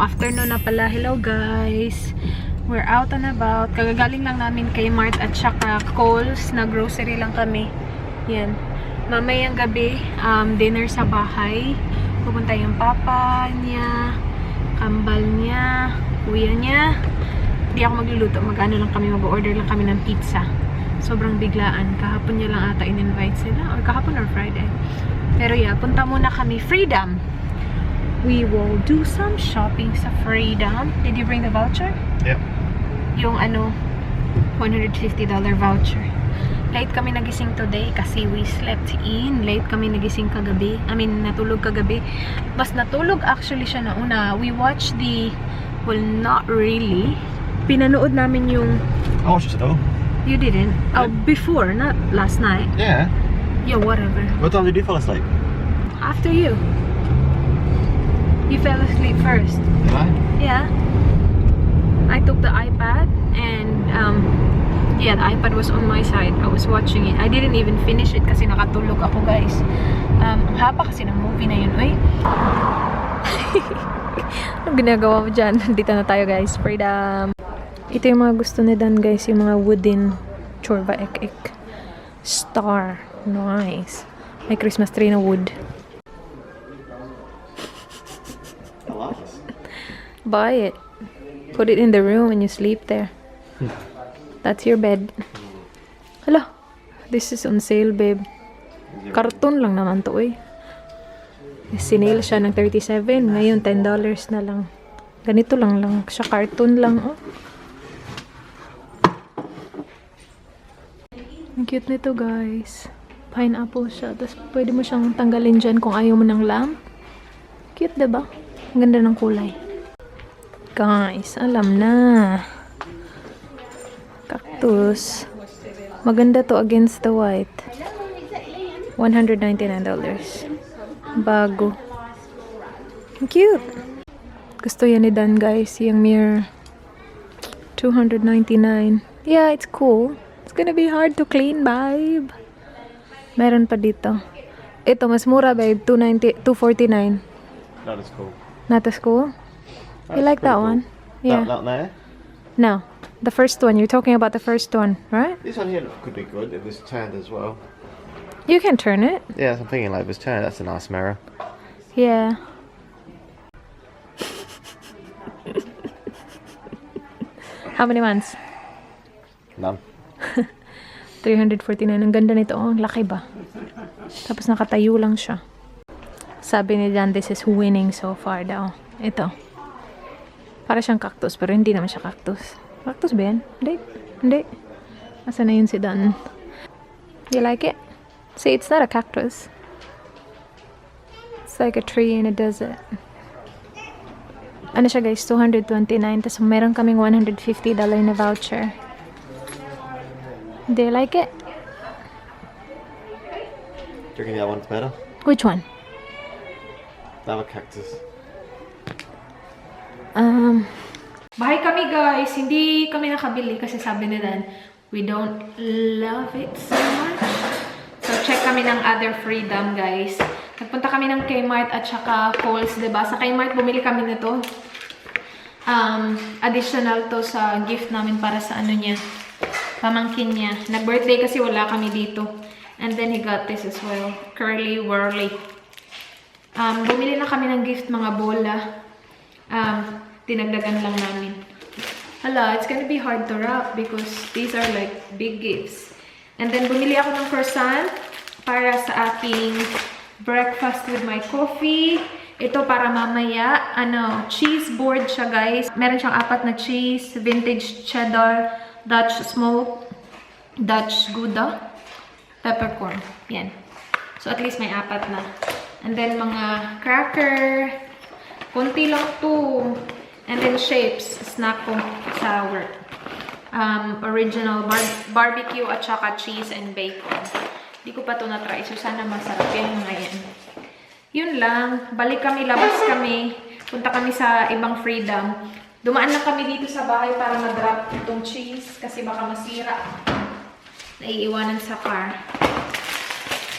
afternoon na pala. Hello guys. We're out and about. Kagagaling lang namin kay Mart at saka Kohl's. Na grocery lang kami. Yan. Mamayang gabi, dinner sa bahay. Pupunta yung papa niya, kambal niya, kuya niya. Hindi ako magluluto. Mag-ano lang kami, mag-order lang kami ng pizza. Sobrang biglaan. Kahapon niya lang ata in-invite sila. Or kahapon or Friday. Pero yeah, punta muna kami. Freedom! We will do some shopping sa Freedom. Did you bring the voucher? Yep. Yung ano, $150 voucher. Late kami nagising today kasi we slept in. Late kami nagising kagabi. I mean, natulog kagabi. Mas natulog actually siya na una. We watched the, well, not really. Pinanood namin yung... I watched it all. You didn't? Oh, before, not last night. Yeah. Yeah, whatever. What time did you fall asleep? After you. You fell asleep first. Did I? Yeah. I took the iPad and yeah, the iPad was on my side. I was watching it. I didn't even finish it kasi nakatulog ako, guys. Ang haba kasi ng movie na yun, oy. Anong ginagawa mo dyan? Dito na tayo, guys. Freedom. Ito yung mga gusto ni Dan, guys. Yung mga wooden chorba ek-ek. Star. Nice. May Christmas tree na wood. I like it. Buy it. Put it in the room and you sleep there. That's your bed. Hala. This is on sale, babe. Karton lang naman to, eh. Sinale siya ng $37. Ngayon, $10 na lang. Ganito lang siya. Carton lang, oh. Ang cute nito, guys. Pineapple siya. Tapos, pwede mo siyang tanggalin dyan kung ayaw mo ng lamp. Cute, diba? Ang ganda ng kulay. Guys, alam na. Cactus. Maganda to against the white. $199. Bago. Ang cute. Gusto yan ni Dan, guys. Yung mirror. $299. Yeah, it's cool. It's gonna be hard to clean, babe. Meron pa dito. Ito, mas mura, babe. $249. That is cool. Not as cool? You like that one? Yeah. That there? No. The first one. You're talking about the first one, right? This one here could be good if it was turned as well. You can turn it. Yeah, I'm thinking like if it was turned, that's a nice mirror. Yeah. How many months? None. 349. Ang ganda nito. Oh, ang laki ba? Tapos nakatayo lang siya. Sabi ni Dan, this is winning so far daw. Ito. Para siyang cactus, pero hindi naman siya cactus. Cactus ba yan? Hindi. Hindi. Asa na yun si Dan? You like it? See, it's not a cactus. It's like a tree in a desert. Ano siya, guys? $229. Tapos meron kaming $150 na voucher. Do you like it? Do you reckon the other one's better? Which one? The other cactus. Bahay kami, guys. Hindi kami nakabili kasi sabi ni Dan, we don't love it so much. So, check kami ng other Freedom, guys. Nagpunta kami ng Kmart at saka Kohl's, diba? Sa Kmart, bumili kami nito. Additional to sa gift namin para sa ano niya. Pamangkin niya. Nag-birthday kasi wala kami dito. And then he got this as well. Curly Whirly. Bumili na kami ng gift, mga bola. Dinagdagan lang namin. Hala, it's gonna be hard to wrap because these are like big gifts. And then bumili ako ng croissant para sa aking breakfast with my coffee. Ito para mamaya, cheese board siya, guys. Meron siyang 4 na cheese, vintage cheddar, Dutch smoke, Dutch Gouda, peppercorn. Yan. So at least may 4 na. And then mga cracker, konti lang to. And then shapes, snack ko sour. Original barbecue at saka cheese and bacon. Hindi ko pa ito na-try. So sana masarap yung mga yan. Yun lang. Balik kami, labas kami. Punta kami sa ibang Freedom. Dumaan lang kami dito sa bahay para ma-drop itong cheese kasi baka masira. Naiiwanan sa car.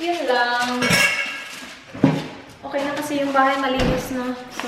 Yun lang. Okay na kasi yung bahay, malinis na. So,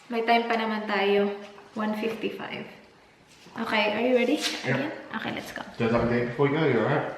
May time pa naman tayo. 1:55. Okay, are you ready? Again? Okay, let's go. Do you have something before you go? You alright?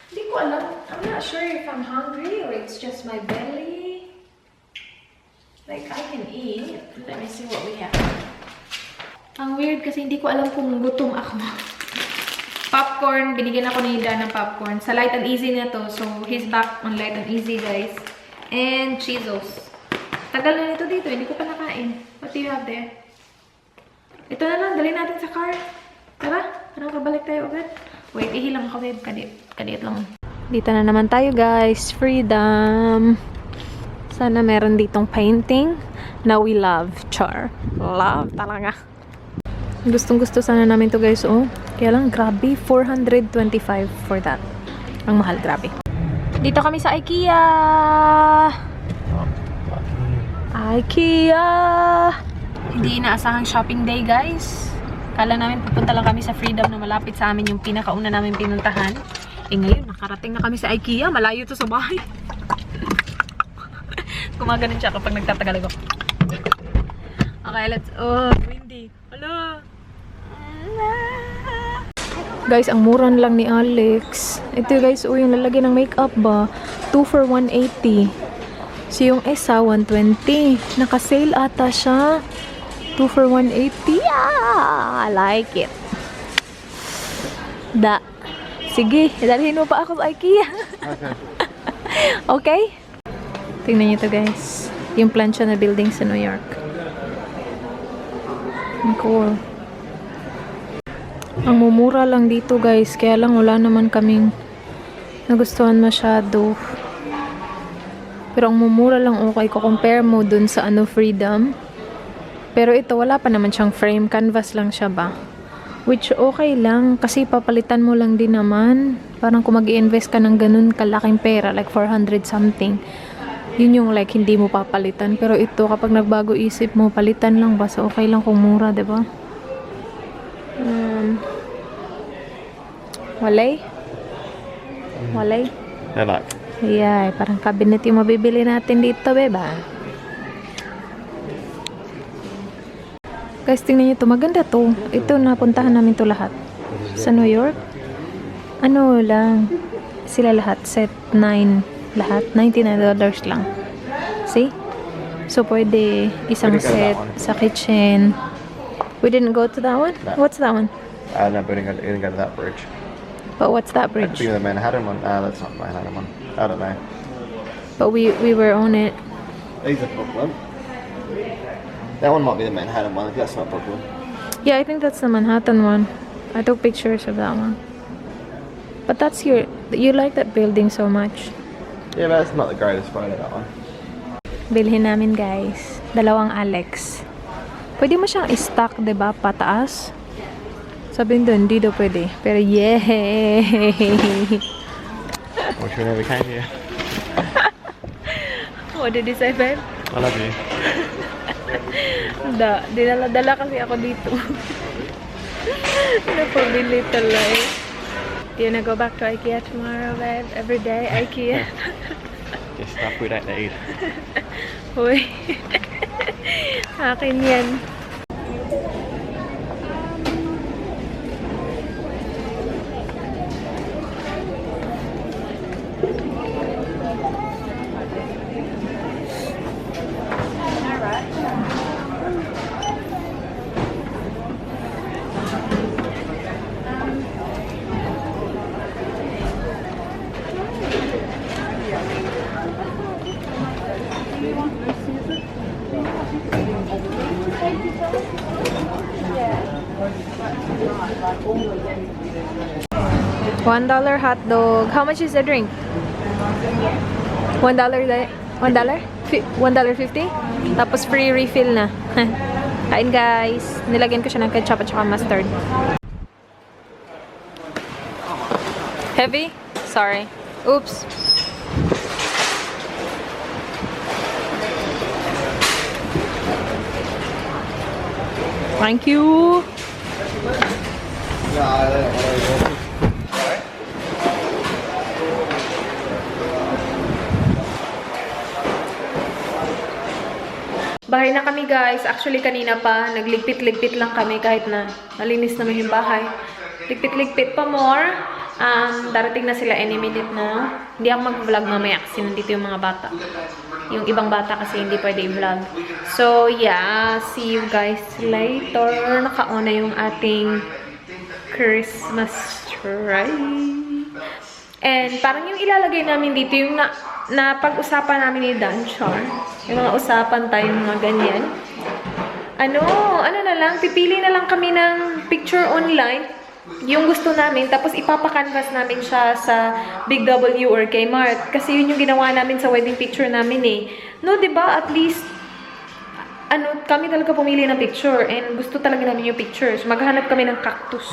Hindi ko alam. I'm not sure if I'm hungry or it's just my belly. Like, I can eat. Let me see what we have. Ang weird kasi hindi ko alam kung gutom ako. Popcorn. Binigyan ako ni Dan ng popcorn. Sa Light and Easy na to. So, he's back on Light and Easy, guys. And Cheezos. Tagal na nito dito. Hindi ko pa nakain. What do you have there? Ito na lang. Dali natin sa car. Tara. Parang kabalik tayo agad. Wait, ihilang ako, babe. Kadit lang. Dito na naman tayo, guys. Freedom. Sana meron ditong painting na we love. Char. Love talaga. Gustong-gusto sana namin to, guys. Oh. Kaya lang, grabe. 425 for that. Ang mahal, grabe. Dito kami sa IKEA. IKEA. Hindi inaasahang shopping day, guys. Kala namin pupunta lang kami sa Freedom na malapit sa amin yung pinakauna namin pinuntahan. Eh ngayon, nakarating na kami sa IKEA. Malayo to sa bahay. Gumaganon siya kapag nagtatagal ako. Okay, let's... Oh, windy. Hello. Guys, ang mura lang ni Alex. Ito, guys, oh, yung lalagyan ng makeup ba? 2 for 180. So, yung isa, 120. Naka-sale ata siya. 2 for 180. Yeah! I like it. Sige, dalhin mo pa ako sa IKEA. Okay. Okay? Tingnan niyo to, guys. Yung plancha na building sa New York. Ang cool. Ang mumura lang dito, guys. Kaya lang wala naman kaming nagustuhan masyado. Pero ang mumura lang okay ko. Compare mo dun sa Freedom. Pero ito, wala pa naman siyang frame. Canvas lang siya ba? Which okay lang. Kasi papalitan mo lang din naman. Parang kung mag-i-invest ka ng ganun kalaking pera. Like 400 something. Yun yung like hindi mo papalitan. Pero ito, kapag nagbago isip mo, palitan lang ba? So okay lang kung mura, diba? Walay? Walay? I like. Yeah, parang cabinet yung mabibili natin dito, beba. Guys, tingnan nyo to. Maganda to. Ito, napuntahan namin to lahat. Sa New York. Ano lang. Sila lahat. Set 9. Lahat. $99 lang. See? So, pwede isang Pwede ka set that one. sa kitchen. We didn't go to that one? No. What's that one? No, but we didn't go to that bridge. But what's that I bridge? think the Manhattan one. That's not the Manhattan one. I don't know. But we were on it. These are Brooklyn. That one might be the Manhattan one. That's not Brooklyn. Yeah, I think that's the Manhattan one. I took pictures of that one. But that's you like that building so much. Yeah, but that's not the greatest photo, that one. Bilhin namin, guys. Dalawang Alex. Pwede mo siyang i-stack, diba? Pataas. Sabihin doon, hindi daw pwede. Pero yay! Wish we never came here. What did you say, babe? I love you. Dinala-dala kasi ako dito. Napabili talay. Do you wanna go back to IKEA tomorrow, babe? Every day, IKEA. Just stuff we don't need. Uy. Akin yan. $1 hot dog. How much is the drink? $1 $1? $1.50? Tapos free refill na. Kain, guys. Nilagyan ko siya ng ketchup at saka mustard. Heavy? Sorry. Oops. Thank you. Bahay na kami guys. Actually kanina pa, nagligpit-ligpit lang kami kahit na malinis naman yung bahay. Ligpit-ligpit pa more. Darating na sila any minute na. Hindi ako mag-vlog mamaya kasi nandito yung mga bata. Yung ibang bata kasi hindi pwede i-vlog. So yeah, see you guys later. Naka-on na yung ating Christmas tree. And parang yung ilalagay namin dito, yung na pag-usapan namin ni Dan Char. Yung mga usapan tayo, mga ganyan. Ano na lang, pipili na lang kami ng picture online. Yung gusto namin, tapos ipapa-canvas namin siya sa Big W or Kmart. Kasi yun yung ginawa namin sa wedding picture namin eh. No, diba? At least, kami talaga pumili ng picture. And gusto talaga namin yung pictures. Maghanap kami ng cactus.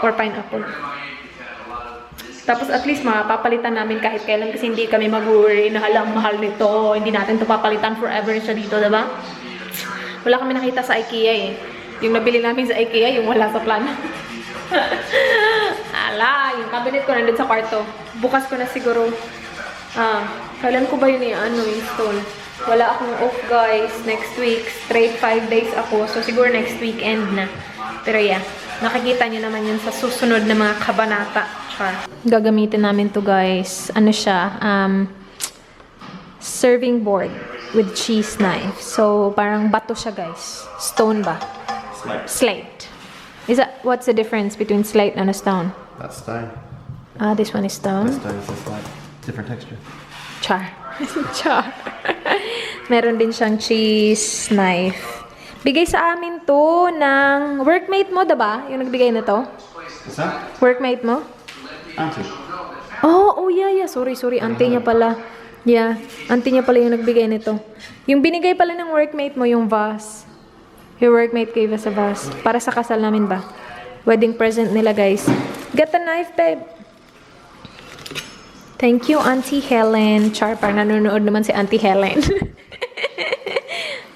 Or pineapple. Tapos at least mapapalitan namin kahit kailan kasi hindi kami mag-worry na halang mahal nito. Hindi natin ito papalitan forever siya dito, diba? Wala kami nakita sa IKEA eh. Yung nabili namin sa IKEA, yung wala sa plano. Yung cabinet ko nandun sa kwarto. Bukas ko na siguro. Kailan ko ba yun install? Wala akong off guys. Next week, straight 5 days ako. So siguro next weekend na. Pero yeah, nakikita nyo naman yun sa susunod na mga kabanata. Char. Gagamitin namin to guys. Ano siya? Serving board with cheese knife. So parang bato siya guys. Stone ba? Slate. What's the difference between slate and a stone? That's stone. This one is stone. This stone is just like different texture. Char. Char. Meron din siyang cheese knife. Bigay sa amin to ng workmate mo, diba? Yung nagbigay na to? What's that? Workmate mo? Auntie. Oh, yeah. Sorry. Auntie niya pala. Yeah, auntie niya pala yung nagbigay nito. Yung binigay pala ng workmate mo, yung vase. Your workmate gave us a vase. Para sa kasal namin ba? Wedding present nila, guys. Get a knife, babe. Thank you, Auntie Helen. Char, parang nanonood naman si Auntie Helen.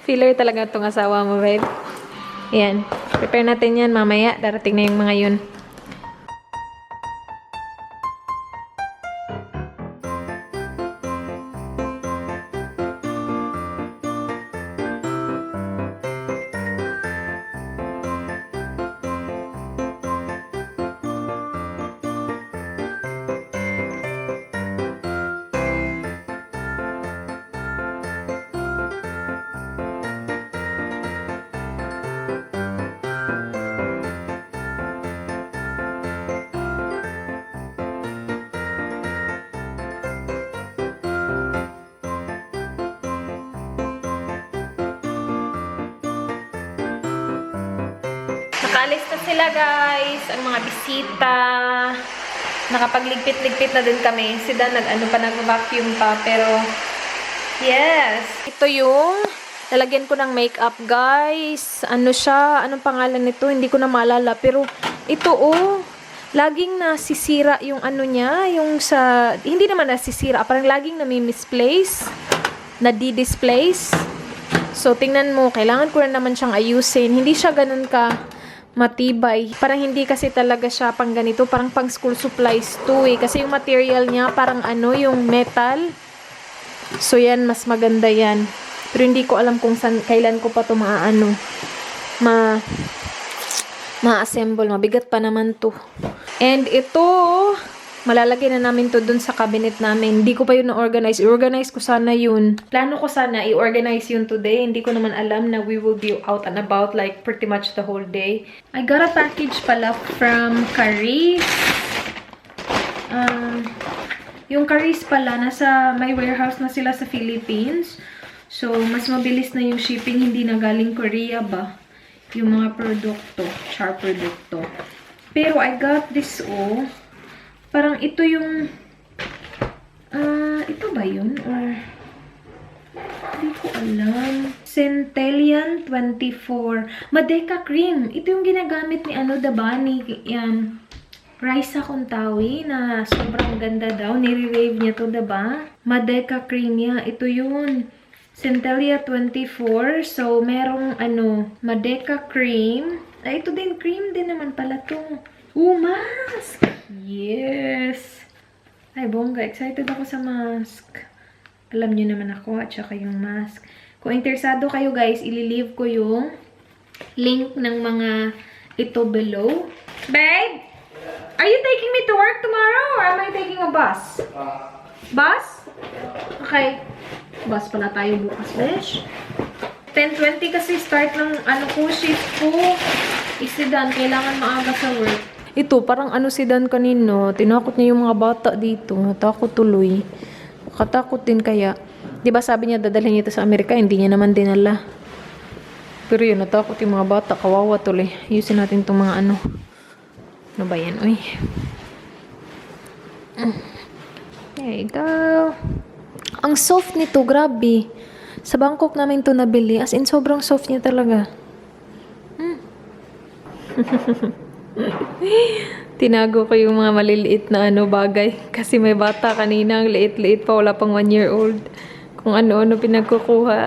Filler talaga itong asawa mo, babe. Ayan. Prepare natin yan mamaya. Darating na yung mga yun. Nakaalis na sila, guys. Ang mga bisita. Nakapagligpit-ligpit na din kami. Si Dan nag-vacuum pa. Pero, yes. Ito yung lalagyan ko ng makeup, guys. Ano siya? Anong pangalan nito? Hindi ko na maalala. Pero, ito, laging nasisira yung niya. Yung sa, hindi naman nasisira. Parang laging nami-misplace. Nadi-displace. So, tingnan mo. Kailangan ko na naman siyang ayusin. Hindi siya ganun ka matibay. Parang hindi kasi talaga siya pang ganito. Parang pang school supplies to eh. Kasi yung material niya parang yung metal. So yan, mas maganda yan. Pero hindi ko alam kung kailan ko pa ito ma-assemble. Mabigat pa naman to. And ito, malalagay na namin to dun sa cabinet namin. Hindi ko pa yun na-organize. I-organize ko sana yun. Plano ko sana i-organize yun today. Hindi ko naman alam na we will be out and about like pretty much the whole day. I got a package pala from Caris. Yung Caris pala, nasa may warehouse na sila sa Philippines. So, mas mabilis na yung shipping. Hindi na galing Korea ba? Yung mga produkto. Char produkto. Pero I got this parang ito yung ito ba yun? Or hindi ko alam. Centellian 24. Madeca cream. Ito yung ginagamit ni diba? Ni Raisa Contawi na sobrang ganda daw. Nire-rave niya to, diba? Madeca cream ya. Ito yun. Centellia 24. So, merong Madeca cream. Ay, ito din. Cream din naman pala to. Mask! Yes! Ay, bongga. Excited ako sa mask. Alam niyo naman ako at saka yung mask. Kung interesado kayo guys, ililive ko yung link ng mga ito below. Babe, are you taking me to work tomorrow or am I taking a bus? Bus? Okay. Bus pala tayo bukas, besh. 10:20 kasi start ng shift ko. Si Dan, kailangan maaga sa work. Ito, parang si Dan kanino. Tinakot niya yung mga bata dito. Natakot tuloy. Katakot din kaya. Diba sabi niya dadalhin niya ito sa Amerika, hindi niya naman dinala. Pero yun, natakot yung mga bata. Kawawa tuloy. Ayusin natin itong mga Ano ba yan? Uy. There you go. Ang soft nito, grabe. Sa Bangkok namin to nabili. As in, sobrang soft niya talaga. Tinago ko yung mga maliliit na bagay. Kasi may bata kanina. Ang liit-liit pa. Wala pang 1-year-old. Kung ano-ano pinagkukuha.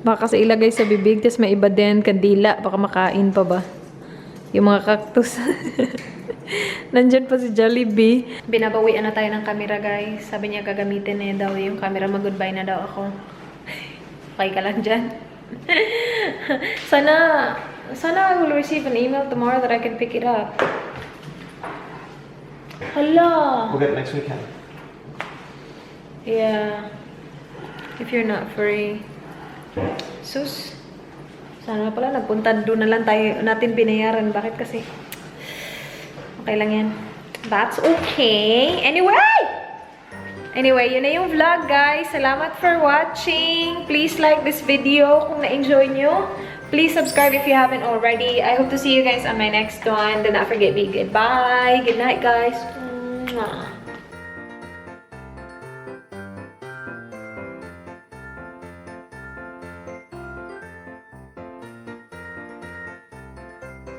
Baka kasi ilagay sa bibig. Tapos may iba din. Kandila. Baka makain pa ba? Yung mga cactus. Nandyan pa si Jollibee. Binabawian na tayo ng camera, guys. Sabi niya gagamitin na daw yung camera. Mag-goodbye na daw ako. Okay ka lang dyan. Sana I will receive an email tomorrow that I can pick it up. Hala. We'll get it next weekend. Yeah. If you're not free. Sus. Sana pala nagpunta doon na lang tayo natin binayaran. Bakit kasi? Okay lang yan. That's okay. Anyway, yun na yung vlog, guys. Salamat for watching. Please like this video kung na-enjoy nyo. Please subscribe if you haven't already. I hope to see you guys on my next one. Do not forget, be goodbye. Good night, guys. Mwah.